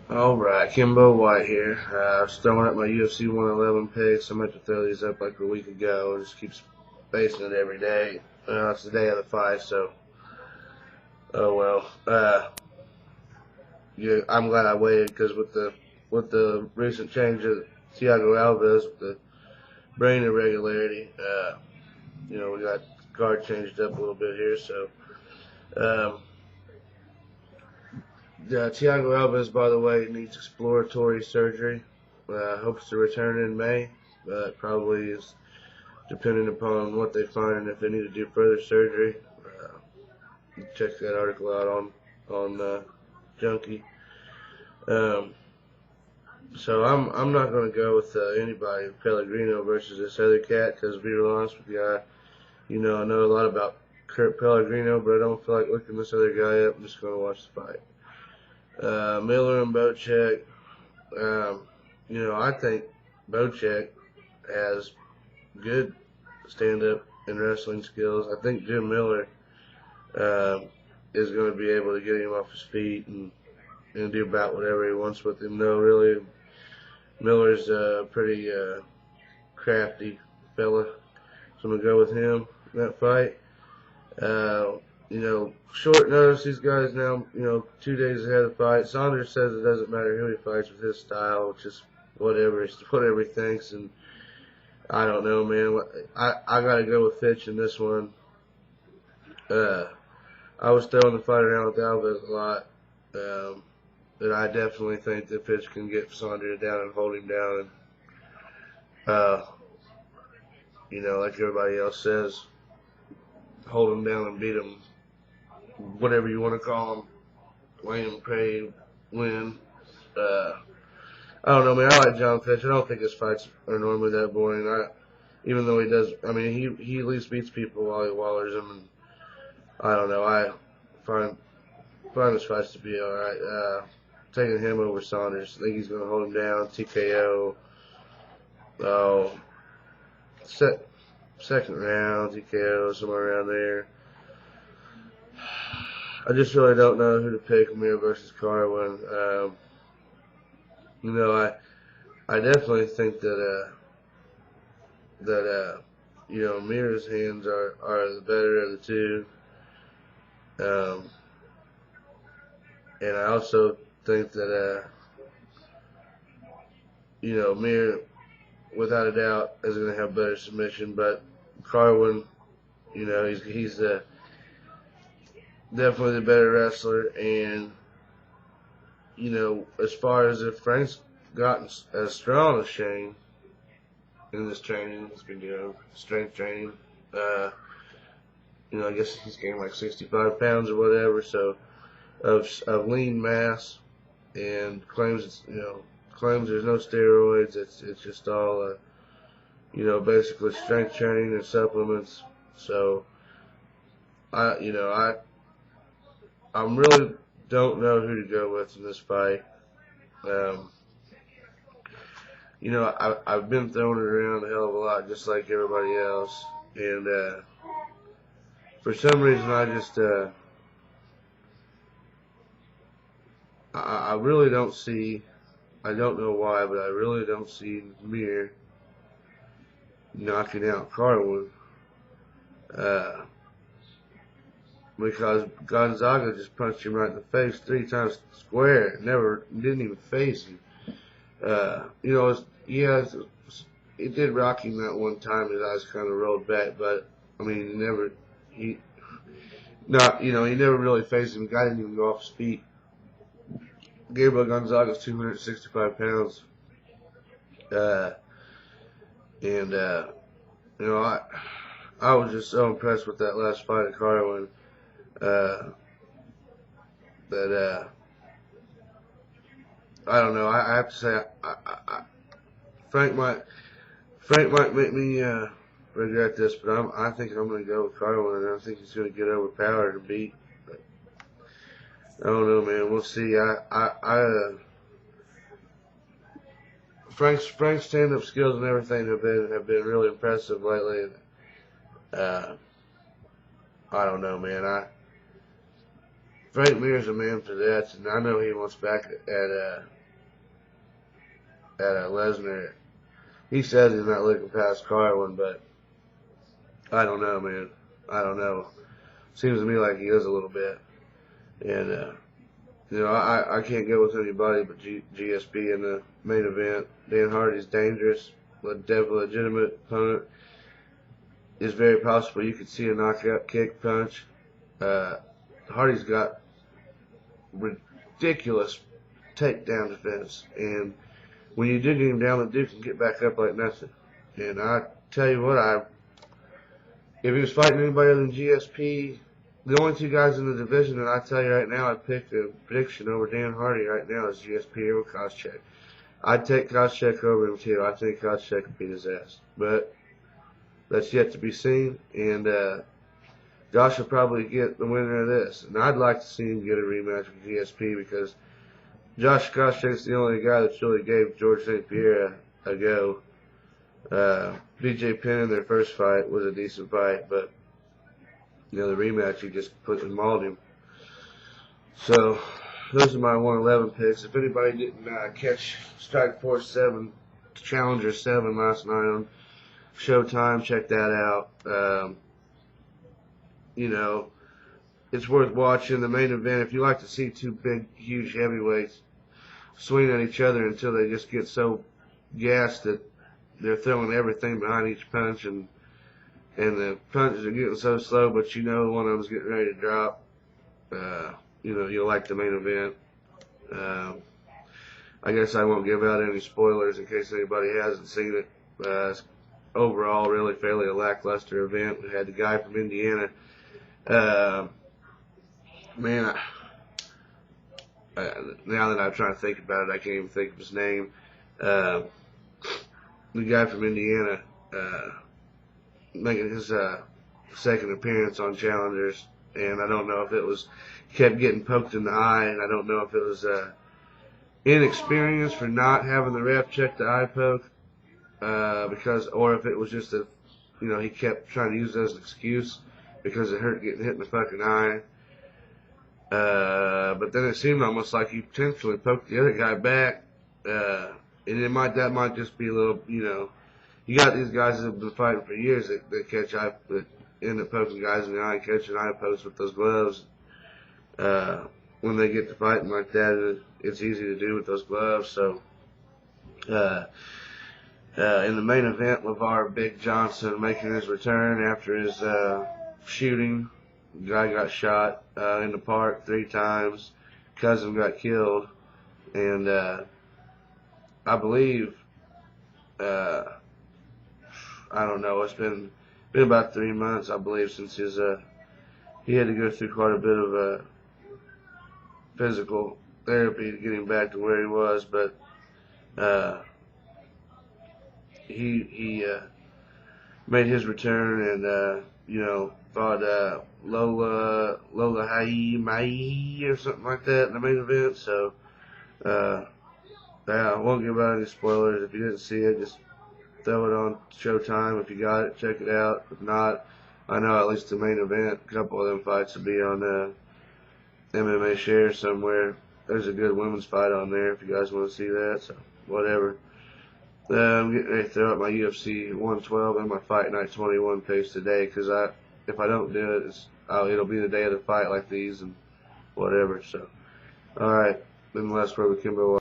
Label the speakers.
Speaker 1: Alright, Kimbo White here. I was throwing up my UFC 111 picks. I meant to throw these up like a week ago. I just keep spacing it every day. It's the day of the fight, so oh well. Yeah, I'm glad I waited because with the recent change of Thiago Alves with the brain irregularity, we got guard changed up a little bit here. So, um, Thiago Alves, by the way, needs exploratory surgery. Hopes to return in May, but probably is depending upon what they find and if they need to do further surgery. Check that article out on Junkie. Um, so I'm not going to go with anybody Pellegrino versus this other cat because, to be real honest with you, I know a lot about Kurt Pellegrino, but I don't feel like looking this other guy up. I'm just going to watch the fight. Miller and Bocek. I think Bocek has good stand-up and wrestling skills. I think Jim Miller is going to be able to get him off his feet and do about whatever he wants with him. No, really, Miller's a pretty crafty fella, so I'm going to go with him in that fight. Short notice, these guys now, 2 days ahead of the fight. Saunders says it doesn't matter who he fights with his style, which is whatever he thinks, and I don't know, man. I got to go with Fitch in this one. I was throwing the fight around with Alves a lot, but I definitely think that Fitch can get Saunders down and hold him down, and like everybody else says, hold him down and beat him, whatever you want to call him, win, pray, win. I don't know, man. I like John Fitch. I don't think his fights are normally that boring. Even though he does, I mean, he at least beats people while he wallers them, and I don't know. I find his fights to be all right. Taking him over Saunders, I think he's going to hold him down. TKO. Oh, second round TKO, somewhere around there. I just really don't know who to pick, Mir versus Carwin. I definitely think that Mir's hands are the better of the two. And I also think that Mir, without a doubt, is going to have better submission. But Carwin, he's definitely the better wrestler. And as far as if Frank's gotten as strong as Shane in this training, he's been doing strength training. I guess he's gained like 65 pounds or whatever. So of lean mass, and claims there's no steroids. It's just all basically strength training and supplements. So I really don't know who to go with in this fight. I've been throwing it around a hell of a lot, just like everybody else, and for some reason I just I really don't see. I don't know why, but I really don't see Mir knocking out Carwin. Because Gonzaga just punched him right in the face 3 times square. Didn't even face him. It did rock him that one time. His eyes kind of rolled back, but I mean, he never really faced him. The guy didn't even go off his feet. Gabriel Gonzaga's 265 pounds. I was just so impressed with that last fight at Carwin. That I don't know. I have to say, Frank might make me regret this, but I think I'm going to go with Carwin, and I think he's going to get overpowered and beat. But I don't know, man. We'll see. Frank's stand-up skills and everything have been really impressive lately. And, I don't know, man. Frank Mir's a man for that, and I know he wants back at Lesnar. He says he's not looking past Carlin, but I don't know, man. I don't know. Seems to me like he is a little bit. And, I can't go with anybody but GSP in the main event. Dan Hardy's dangerous, but legitimate opponent. It's very possible you could see a knockout kick punch. Hardy's got ridiculous takedown defense, and when you do get him down, the dude can get back up like nothing. And I tell you what, if he was fighting anybody other than GSP, the only two guys in the division that I tell you right now I'd pick the prediction over Dan Hardy right now is GSP or Koscheck. I'd take Koscheck over him too. I think Koscheck could beat his ass. But that's yet to be seen. And Josh will probably get the winner of this. And I'd like to see him get a rematch with GSP because Josh Koscheck's the only guy that's really gave George St. Pierre a go. BJ Penn in their first fight was a decent fight, but the rematch he just put and mauled him. So those are my 111 picks. If anybody didn't catch Strike Force 7, Challenger 7 last night on Showtime, check that out. It's worth watching. The main event, if you like to see two big, huge heavyweights swing at each other until they just get so gassed that they're throwing everything behind each punch, and the punches are getting so slow, but one of them's getting ready to drop. You'll like the main event. I guess I won't give out any spoilers in case anybody hasn't seen it. It's overall really fairly a lackluster event. We had the guy from Indiana. Now that I'm trying to think about it, I can't even think of his name. The guy from Indiana making his second appearance on Challengers, and I don't know if it was kept getting poked in the eye, and I don't know if it was inexperience for not having the ref check the eye poke, or if it was just he kept trying to use it as an excuse because it hurt getting hit in the fucking eye. But then it seemed almost like he potentially poked the other guy back, and that might just be a little, you got these guys that have been fighting for years that end up poking guys in the eye and catching eye pokes with those gloves. When they get to fighting like that, it's easy to do with those gloves. So, in the main event, LeVar Big Johnson making his return after his shooting. The guy got shot in the park 3 times. Cousin got killed, and I believe I don't know. It's been about 3 months, I believe, since he had to go through quite a bit of physical therapy to get him back to where he was. But he made his return and fought Lola Mai or something like that in the main event. So I won't give out any spoilers. If you didn't see it, just throw it on Showtime. If you got it, check it out. If not, I know at least the main event, a couple of them fights will be on MMA Share somewhere. There's a good women's fight on there if you guys want to see that. So whatever. I'm getting ready to throw up my UFC 112 and my Fight Night 21 page today because if I don't do it, it'll be the day of the fight like these and whatever. So, all right. Been the last word with Kimbo.